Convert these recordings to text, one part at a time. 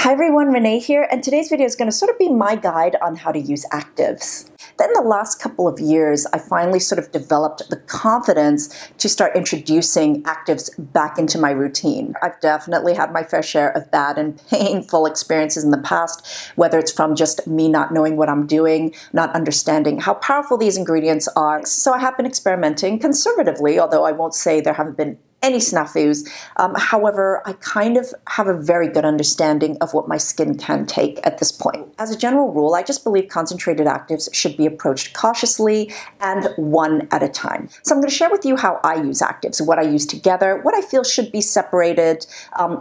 Hi everyone, Renee here, and today's video is going to sort of be my guide on how to use actives. Then the last couple of years, I finally sort of developed the confidence to start introducing actives back into my routine. I've definitely had my fair share of bad and painful experiences in the past, whether it's from just me not knowing what I'm doing, not understanding how powerful these ingredients are. So I have been experimenting conservatively, although I won't say there haven't been any snafus. However, I kind of have a very good understanding of what my skin can take at this point. As a general rule, I just believe concentrated actives should be approached cautiously and one at a time. So I'm going to share with you how I use actives, what I use together, what I feel should be separated,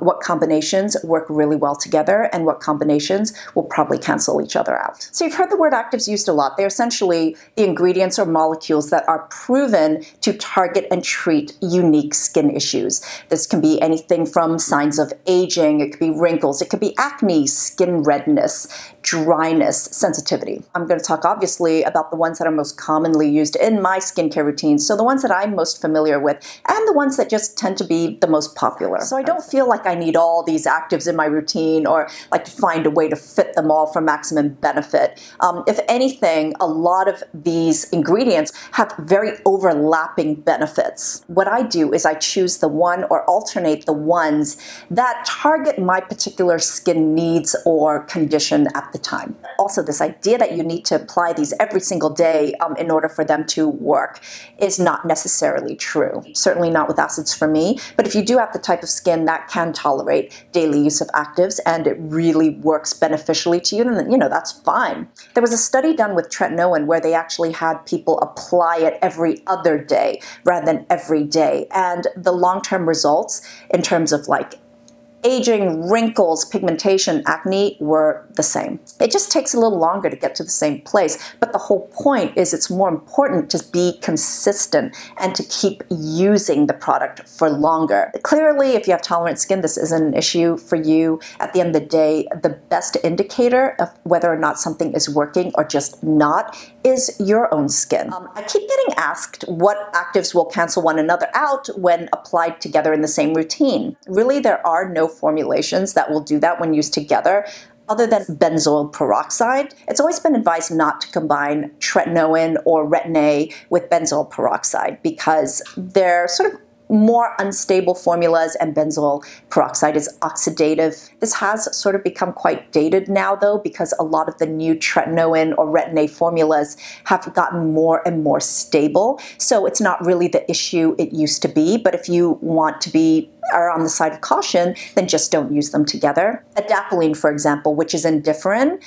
what combinations work really well together, and what combinations will probably cancel each other out. So you've heard the word actives used a lot. They're essentially the ingredients or molecules that are proven to target and treat unique skin issues. This can be anything from signs of aging, it could be wrinkles, it could be acne, skin redness, dryness, sensitivity. I'm going to talk obviously about the ones that are most commonly used in my skincare routine, so the ones that I'm most familiar with, and the ones that just tend to be the most popular. So I don't feel like I need all these actives in my routine or like to find a way to fit them all for maximum benefit. If anything, a lot of these ingredients have very overlapping benefits. What I do is I choose the one or alternate the ones that target my particular skin needs or condition at the time. Also, this idea that you need to apply these every single day in order for them to work is not necessarily true. Certainly not with acids for me, but if you do have the type of skin that can tolerate daily use of actives and it really works beneficially to you, then that's fine. There was a study done with tretinoin where they actually had people apply it every other day rather than every day, and the long-term results in terms of like aging, wrinkles, pigmentation, acne were the same. It just takes a little longer to get to the same place, but the whole point is it's more important to be consistent and to keep using the product for longer. Clearly, if you have tolerant skin, this isn't an issue for you. At the end of the day, the best indicator of whether or not something is working or just not is your own skin. I keep getting asked what actives will cancel one another out when applied together in the same routine. Really, there are no formulations that will do that when used together, other than benzoyl peroxide. It's always been advised not to combine tretinoin or retin-A with benzoyl peroxide because they're sort of more unstable formulas, and benzoyl peroxide is oxidative. This has sort of become quite dated now though, because a lot of the new tretinoin or retin-A formulas have gotten more and more stable. So it's not really the issue it used to be, but if you want to are on the side of caution, then just don't use them together. Adapalene, for example, which is in Differin,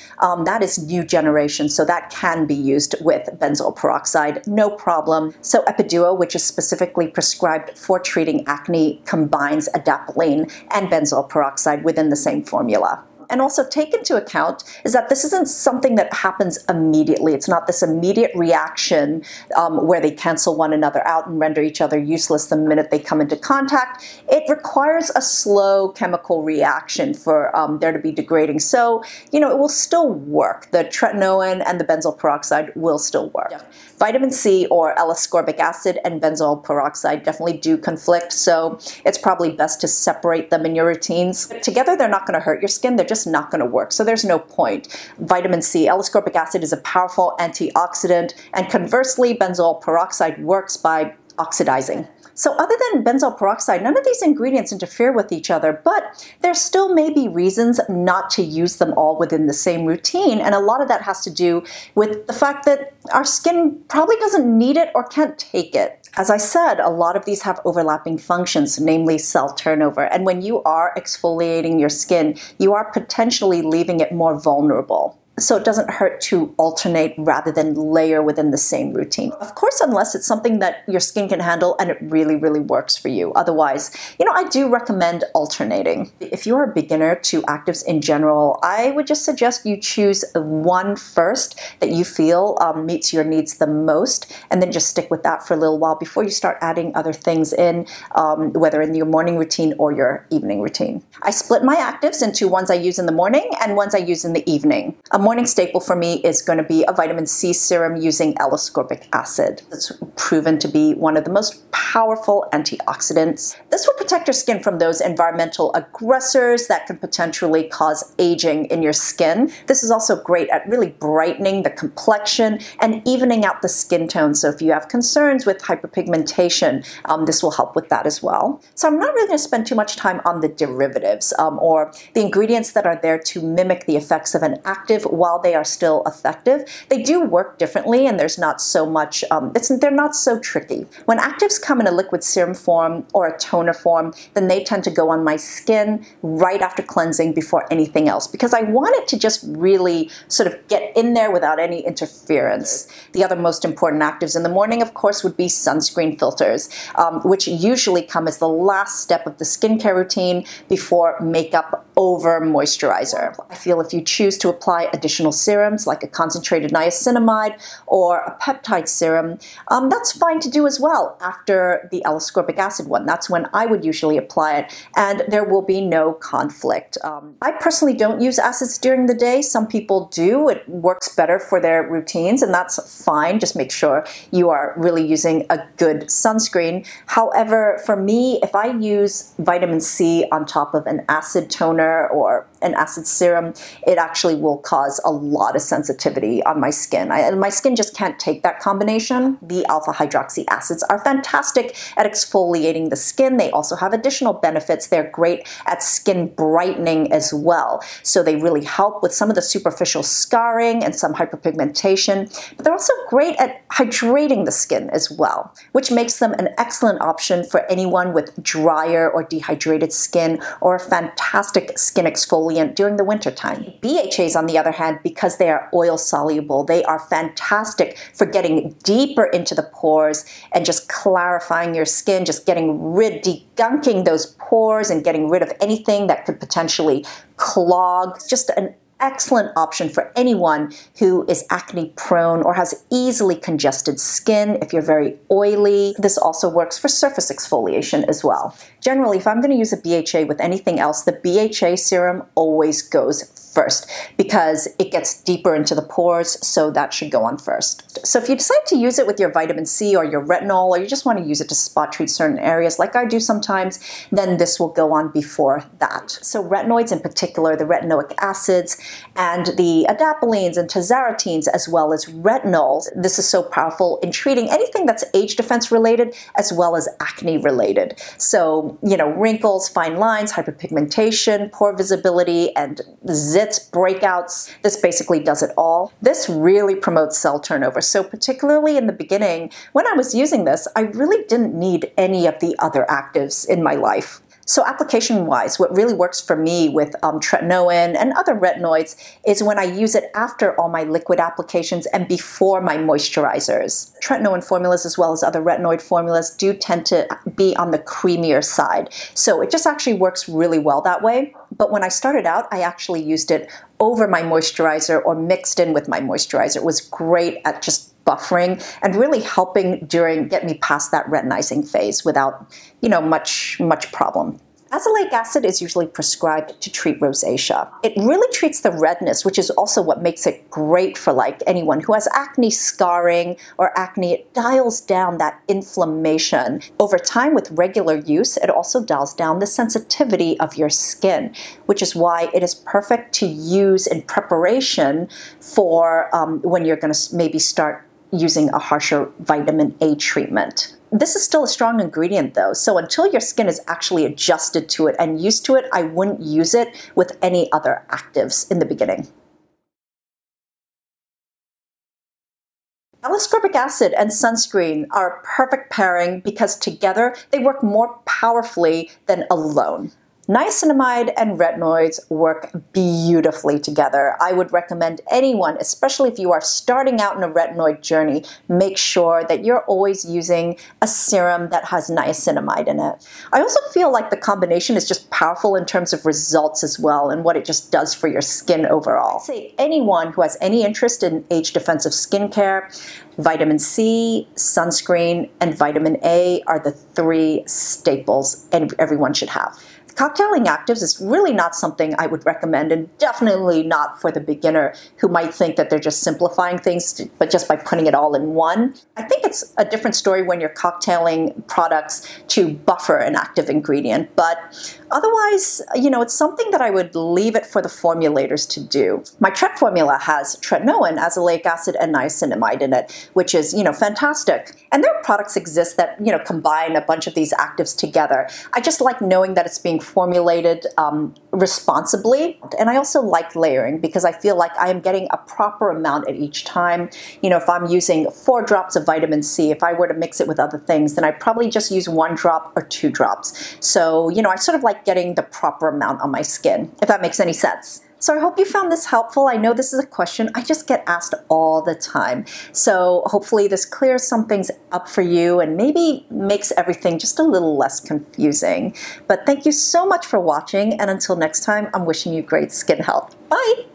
that is new generation, so that can be used with benzoyl peroxide, no problem. So Epiduo, which is specifically prescribed for treating acne, combines adapalene and benzoyl peroxide within the same formula. And also take into account is that this isn't something that happens immediately. It's not this immediate reaction where they cancel one another out and render each other useless the minute they come into contact. It requires a slow chemical reaction for there to be degrading. So, it will still work. The tretinoin and the benzoyl peroxide will still work. Yeah. Vitamin C or L-ascorbic acid and benzoyl peroxide definitely do conflict, so it's probably best to separate them in your routines. Together, they're not going to hurt your skin. They're just not going to work, so there's no point. Vitamin C, L-ascorbic acid is a powerful antioxidant, and conversely, benzoyl peroxide works by oxidizing. So other than benzoyl peroxide, none of these ingredients interfere with each other, but there still may be reasons not to use them all within the same routine, and a lot of that has to do with the fact that our skin probably doesn't need it or can't take it. As I said, a lot of these have overlapping functions, namely cell turnover, and when you are exfoliating your skin, you are potentially leaving it more vulnerable. So it doesn't hurt to alternate rather than layer within the same routine. Of course, unless it's something that your skin can handle and it really, really works for you. Otherwise, I do recommend alternating. If you're a beginner to actives in general, I would just suggest you choose one first that you feel meets your needs the most, and then just stick with that for a little while before you start adding other things in, whether in your morning routine or your evening routine. I split my actives into ones I use in the morning and ones I use in the evening. A morning staple for me is going to be a vitamin C serum using L-ascorbic acid. It's proven to be one of the most powerful antioxidants. This will protect your skin from those environmental aggressors that can potentially cause aging in your skin. This is also great at really brightening the complexion and evening out the skin tone. So if you have concerns with hyperpigmentation, this will help with that as well. So I'm not really going to spend too much time on the derivatives or the ingredients that are there to mimic the effects of an active while they are still effective. They do work differently, and there's not so much, they're not so tricky. When actives come in a liquid serum form or a toner form, then they tend to go on my skin right after cleansing before anything else, because I want it to just really sort of get in there without any interference. The other most important actives in the morning, of course, would be sunscreen filters, which usually come as the last step of the skincare routine before makeup over moisturizer. I feel if you choose to apply additional serums like a concentrated niacinamide or a peptide serum, that's fine to do as well after the L-ascorbic acid one. That's when I would usually apply it, and there will be no conflict. I personally don't use acids during the day. Some people do. It works better for their routines, and that's fine. Just make sure you are really using a good sunscreen. However, for me, if I use vitamin C on top of an acid toner or an acid serum, it actually will cause a lot of sensitivity on my skin. My skin just can't take that combination. The alpha hydroxy acids are fantastic at exfoliating the skin. They also have additional benefits. They're great at skin brightening as well. So they really help with some of the superficial scarring and some hyperpigmentation. But they're also great at hydrating the skin as well, which makes them an excellent option for anyone with drier or dehydrated skin, or a fantastic skin exfoliant during the winter time. BHAs, on the other hand, because they are oil soluble, they are fantastic for getting deeper into the pores and just clarifying your skin, just degunking those pores and getting rid of anything that could potentially clog. Just an excellent option for anyone who is acne prone or has easily congested skin. If you're very oily, this also works for surface exfoliation as well. Generally, if I'm going to use a BHA with anything else, the BHA serum always goes first because it gets deeper into the pores, so that should go on first. So if you decide to use it with your vitamin C or your retinol, or you just want to use it to spot treat certain areas like I do sometimes, then this will go on before that. So retinoids in particular, the retinoic acids and the adapalene and tazarotines, as well as retinols, this is so powerful in treating anything that's age defense related as well as acne related. So, wrinkles, fine lines, hyperpigmentation, pore visibility, and zits, breakouts. This basically does it all. This really promotes cell turnover. So particularly in the beginning, when I was using this, I really didn't need any of the other actives in my life. So application-wise, what really works for me with tretinoin and other retinoids is when I use it after all my liquid applications and before my moisturizers. Tretinoin formulas as well as other retinoid formulas do tend to be on the creamier side. So it just actually works really well that way. But when I started out, I actually used it over my moisturizer or mixed in with my moisturizer. It was great at just buffering and really helping get me past that retinizing phase without, much problem. Azelaic acid is usually prescribed to treat rosacea. It really treats the redness, which is also what makes it great for anyone who has acne scarring or acne. It dials down that inflammation. Over time with regular use, it also dials down the sensitivity of your skin, which is why it is perfect to use in preparation for when you're going to maybe start using a harsher vitamin A treatment. This is still a strong ingredient though, so until your skin is actually adjusted to it and used to it, I wouldn't use it with any other actives in the beginning. L-ascorbic acid and sunscreen are a perfect pairing because together they work more powerfully than alone. Niacinamide and retinoids work beautifully together. I would recommend anyone, especially if you are starting out in a retinoid journey, make sure that you're always using a serum that has niacinamide in it. I also feel like the combination is just powerful in terms of results as well and what it just does for your skin overall. I'd say anyone who has any interest in age defensive skincare, vitamin C, sunscreen, and vitamin A are the three staples everyone should have. cocktailing actives is really not something I would recommend, and definitely not for the beginner who might think that they're just simplifying things, but just by putting it all in one. I think it's a different story when you're cocktailing products to buffer an active ingredient, but otherwise, it's something that I would leave it for the formulators to do. My Tret formula has tretinoin, azelaic acid, and niacinamide in it, which is, fantastic. And there are products exist that, combine a bunch of these actives together. I just like knowing that it's being formulated responsibly. And I also like layering because I feel like I am getting a proper amount at each time. If I'm using 4 drops of vitamin C, if I were to mix it with other things, then I'd probably just use 1 drop or 2 drops. So, I sort of like getting the proper amount on my skin, if that makes any sense. So I hope you found this helpful. I know this is a question I just get asked all the time. So hopefully this clears some things up for you and maybe makes everything just a little less confusing. But thank you so much for watching, and until next time, I'm wishing you great skin health. Bye!